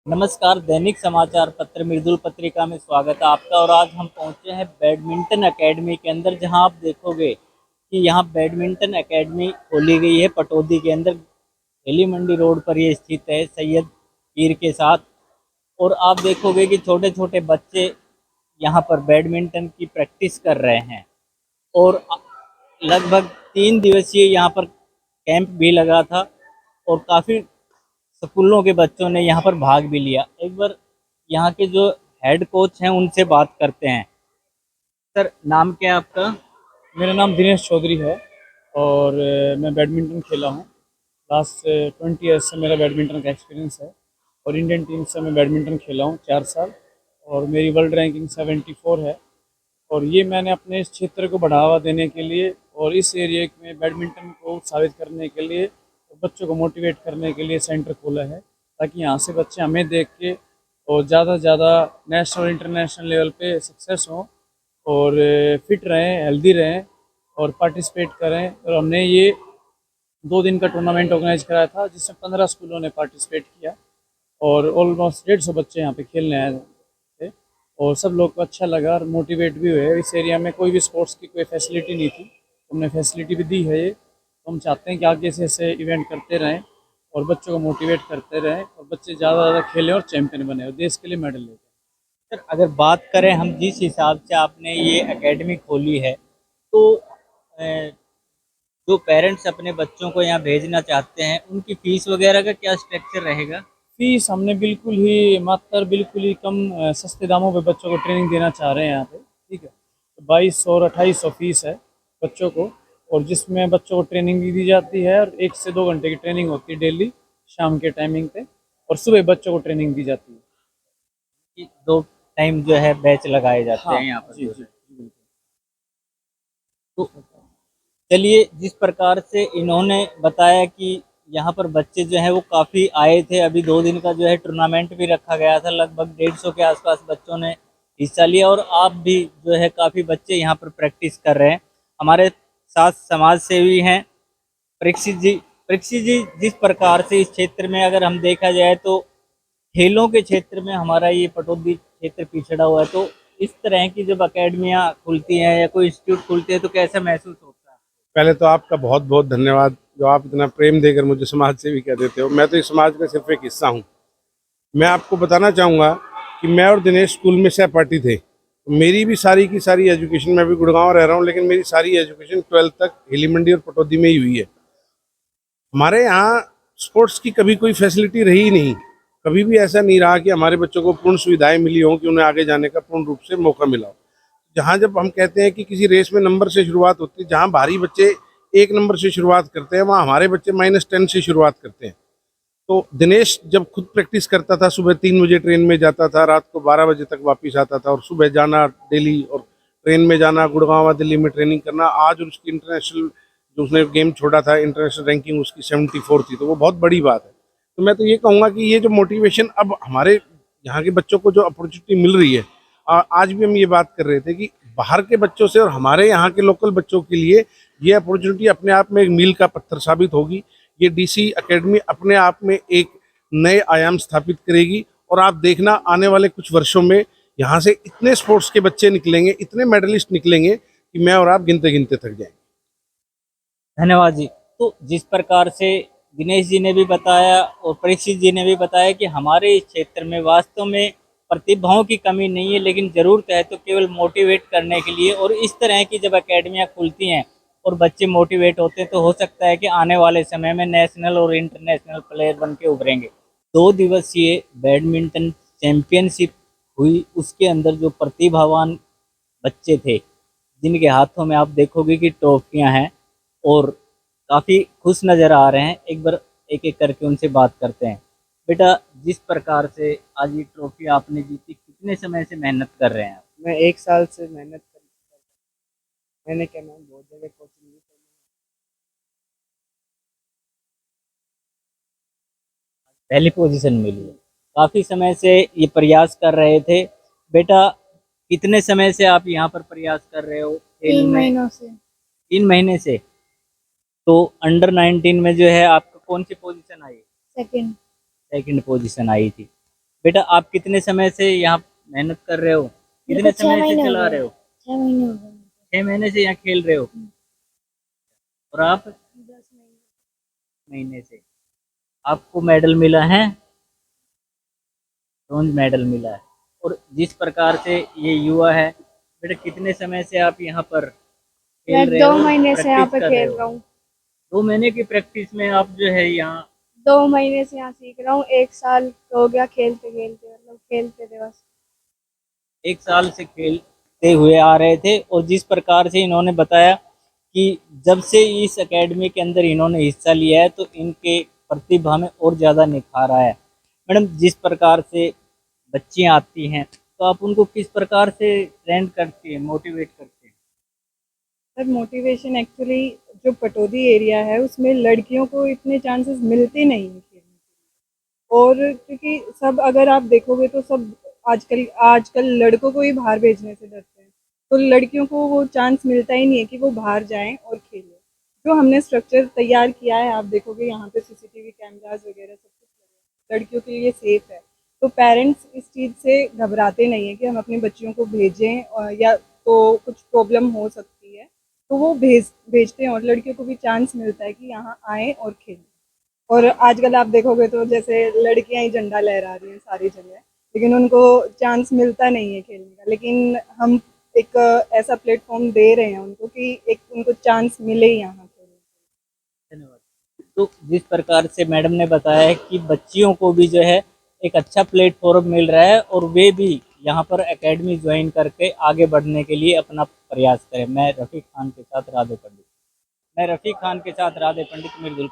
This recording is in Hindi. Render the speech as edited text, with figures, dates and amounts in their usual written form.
नमस्कार। दैनिक समाचार पत्र मृदुल पत्रिका में स्वागत है आपका। और आज हम पहुंचे हैं बैडमिंटन एकेडमी के अंदर, जहां आप देखोगे कि यहां बैडमिंटन एकेडमी खोली गई है पटौदी के अंदर। हेली मंडी रोड पर ये स्थित है, सैयद पीर के साथ। और आप देखोगे कि छोटे छोटे बच्चे यहां पर बैडमिंटन की प्रैक्टिस कर रहे हैं। और लगभग 3 दिवसीय यहाँ पर कैंप भी लगा था और काफ़ी स्कूलों के बच्चों ने यहाँ पर भाग भी लिया। एक बार यहाँ के जो हेड कोच हैं उनसे बात करते हैं। सर, नाम क्या है आपका? मेरा नाम दिनेश चौधरी है और मैं बैडमिंटन खेला हूँ। लास्ट 20 ईयर्स से मेरा बैडमिंटन का एक्सपीरियंस है और इंडियन टीम से मैं बैडमिंटन खेला हूँ 4 साल। और मेरी वर्ल्ड रैंकिंग 74 है। और ये मैंने अपने इस क्षेत्र को बढ़ावा देने के लिए और इस एरिया में बैडमिंटन को उत्साहित करने के लिए और बच्चों को मोटिवेट करने के लिए सेंटर खोला है, ताकि यहाँ से बच्चे हमें देख के और ज़्यादा से ज़्यादा नेशनल इंटरनेशनल लेवल पे सक्सेस हों और फिट रहें, हेल्दी रहें और पार्टिसिपेट करें। और हमने ये 2 दिन का टूर्नामेंट ऑर्गेनाइज कराया था, जिसमें 15 स्कूलों ने पार्टिसिपेट किया और ऑलमोस्ट 150 बच्चे यहाँ पे खेलने आए थे। और सब लोग को अच्छा लगा और मोटिवेट भी हुए। इस एरिया में कोई भी स्पोर्ट्स की कोई फैसिलिटी नहीं थी, हमने फैसिलिटी भी दी है ये। तो हम चाहते हैं कि आगे से ऐसे इवेंट करते रहें और बच्चों को मोटिवेट करते रहें और बच्चे ज़्यादा से ज़्यादा खेलें और चैंपियन बने और देश के लिए मेडल लें। सर, अगर बात करें हम जिस हिसाब से आपने ये एकेडमी खोली है, तो जो पेरेंट्स अपने बच्चों को यहाँ भेजना चाहते हैं उनकी फीस वगैरह का क्या स्ट्रक्चर रहेगा? फीस हमने बिल्कुल ही मात्र बिल्कुल ही कम सस्ते दामों पे बच्चों को ट्रेनिंग देना चाह रहे हैं यहाँ पे। ठीक है, तो 2200 और 2800 फीस है बच्चों को। और जिसमें बच्चों को ट्रेनिंग भी दी जाती है और 1 से 2 घंटे की ट्रेनिंग होती है डेली शाम के टाइमिंग पे। और सुबह बच्चों को ट्रेनिंग दी जाती है। कि 2 टाइम जो है बैच लगाए जाते हाँ, हैं यहाँ पर जी जो जी है। बिल्कुल। तो चलिए, जिस प्रकार से इन्होंने बताया कि यहाँ पर बच्चे जो हैं वो काफ़ी आए थे। अभी 2 दिन का जो है टूर्नामेंट भी रखा गया था, लगभग 150 के आसपास बच्चों ने हिस्सा लिया। और आप भी जो है काफ़ी बच्चे यहाँ पर प्रैक्टिस कर रहे हैं। हमारे साथ समाज सेवी हैं परीक्षित जी। परीक्षित जी, जिस प्रकार से इस क्षेत्र में अगर हम देखा जाए तो खेलों के क्षेत्र में हमारा ये पटौदी क्षेत्र पिछड़ा हुआ है, तो इस तरह की जब अकेडमियाँ खुलती हैं या कोई इंस्टीट्यूट खुलते हैं तो कैसा महसूस होता है? पहले तो आपका बहुत बहुत धन्यवाद, जो आप इतना प्रेम देकर मुझे समाज सेवी कह देते हो। मैं तो इस समाज का सिर्फ एक हिस्सा हूँ। मैं आपको बताना चाहूँगा कि मैं और दिनेश स्कूल में सहपाठी थे। मेरी भी सारी की सारी एजुकेशन, मैं भी गुड़गांव रह रहा हूँ, लेकिन मेरी सारी एजुकेशन 12th तक हिली मंडी और पटौदी में ही हुई है। हमारे यहाँ स्पोर्ट्स की कभी कोई फैसिलिटी रही ही नहीं। कभी भी ऐसा नहीं रहा कि हमारे बच्चों को पूर्ण सुविधाएं मिली हों, कि उन्हें आगे जाने का पूर्ण रूप से मौका मिला हो। जहाँ जब हम कहते हैं कि किसी रेस में नंबर से शुरुआत होती है, जहाँ भारी बच्चे 1 नंबर से शुरुआत करते हैं, वहाँ हमारे बच्चे -10 से शुरुआत करते हैं। तो दिनेश जब खुद प्रैक्टिस करता था, सुबह 3 बजे ट्रेन में जाता था, रात को 12 बजे तक वापस आता था और सुबह जाना डेली और ट्रेन में जाना, गुड़गांव दिल्ली में ट्रेनिंग करना। आज उसकी इंटरनेशनल, जो उसने गेम छोड़ा था, इंटरनेशनल रैंकिंग उसकी 74 थी, तो वो बहुत बड़ी बात है। तो मैं तो ये कहूँगा कि ये जो मोटिवेशन अब हमारे यहाँ के बच्चों को जो अपॉर्चुनिटी मिल रही है, आज भी हम ये बात कर रहे थे कि बाहर के बच्चों से और हमारे यहाँ के लोकल बच्चों के लिए ये अपॉर्चुनिटी अपने आप में एक मील का पत्थर साबित होगी। ये डीसी एकेडमी अपने आप में एक नए आयाम स्थापित करेगी और आप देखना आने वाले कुछ वर्षों में यहाँ से इतने स्पोर्ट्स के बच्चे निकलेंगे, इतने मेडलिस्ट निकलेंगे कि मैं और आप गिनते गिनते थक जाएंगे। धन्यवाद जी। तो जिस प्रकार से दिनेश जी ने भी बताया और परीक्षित जी ने भी बताया कि हमारे इस क्षेत्र में वास्तव में प्रतिभाओं की कमी नहीं है, लेकिन ज़रूरत है तो केवल मोटिवेट करने के लिए। और इस तरह की जब एकेडमियाँ खुलती हैं और बच्चे मोटिवेट होते हैं तो हो सकता है कि आने वाले समय में नेशनल और इंटरनेशनल प्लेयर बन के उभरेंगे। 2 दिवसीय बैडमिंटन चैंपियनशिप हुई, उसके अंदर जो प्रतिभावान बच्चे थे जिनके हाथों में आप देखोगे कि ट्रॉफियां हैं और काफ़ी खुश नज़र आ रहे हैं। एक बार एक एक करके उनसे बात करते हैं। बेटा, जिस प्रकार से आज ये ट्रॉफी आपने जीती, कितने समय से मेहनत कर रहे हैं आप? मैं 1 साल से मेहनत कर। मैंने क्या मैम बहुत जगह कोचिंग भी की। पहली पोजीशन मिली है। काफ़ी समय से ये प्रयास कर रहे थे। बेटा, कितने समय से आप यहाँ पर प्रयास कर रहे हो खेल तीन में? महीनों से 3 महीने से। तो अंडर 19 में जो है आपका कौन सी पोजीशन आई? सेकंड। सेकंड पोजीशन आई थी। बेटा आप कितने समय से यहाँ मेहनत कर रहे हो, कितने मेरे को 6 समय से महीने हो चला गए। रहे हो? 6 महीने हो गए। 6 महीने से यहाँ खेल रहे हो। और आप 10 महीने। महीने से आपको मेडल मिला है, ब्रॉन्ज मेडल मिला है। और जिस प्रकार से ये युवा है, बेटा कितने समय से आप यहाँ पर मैं खेल रहे 2 हो, महीने से यहाँ प्रैक्टिस पे कर रहे खेल हो? रहा हूँ। 2 महीने की प्रैक्टिस में आप जो है यहाँ 2 महीने से यहाँ सीख रहा हूँ। 1 साल हो गया खेलते खेलते, मतलब खेलते थे बस। 1 साल से खेलते हुए आ रहे थे। और जिस प्रकार से इन्होंने बताया कि जब से इस एकेडमी के अंदर इन्होंने हिस्सा लिया है तो इनके प्रतिभा में और ज़्यादा निखार आया है। मैडम जिस प्रकार से बच्चियाँ आती हैं तो आप उनको किस प्रकार से ट्रेंड करती हैं, मोटिवेट करती हैं? सर मोटिवेशन एक्चुअली जो पटौदी एरिया है उसमें लड़कियों को इतने चांसेस मिलते नहीं हैं खेलने के। और क्योंकि सब अगर आप देखोगे तो सब आजकल आजकल लड़कों को ही बाहर भेजने से डरते हैं, तो लड़कियों को वो चांस मिलता ही नहीं है कि वो बाहर जाएं और खेलें। जो हमने स्ट्रक्चर तैयार किया है आप देखोगे यहाँ पे सीसीटीवी कैमरास वगैरह सब कुछ लगे हैं, लड़कियों के लिए सेफ है। तो पेरेंट्स इस चीज़ से घबराते नहीं है कि हम अपनी बच्चियों को भेजें या तो कुछ प्रॉब्लम हो सकती है, तो वो भेजते हैं और लड़कियों को भी चांस मिलता है कि यहाँ आएँ और खेलें। और आजकल आप देखोगे तो जैसे लड़कियां ही झंडा लहरा रही हैं सारी जगह, लेकिन उनको चांस मिलता नहीं है खेलने का। लेकिन हम एक ऐसा प्लेटफॉर्म दे रहे हैं उनको कि एक उनको चांस मिले यहाँ खेलने का। धन्यवाद। तो जिस प्रकार से मैडम ने बताया है कि बच्चियों को भी जो है एक अच्छा प्लेटफॉर्म मिल रहा है और वे भी यहाँ पर एकेडमी ज्वाइन करके आगे बढ़ने के लिए अपना प्रयास करें। मैं रफ़ी खान के साथ राधे पंडित मिर्दुल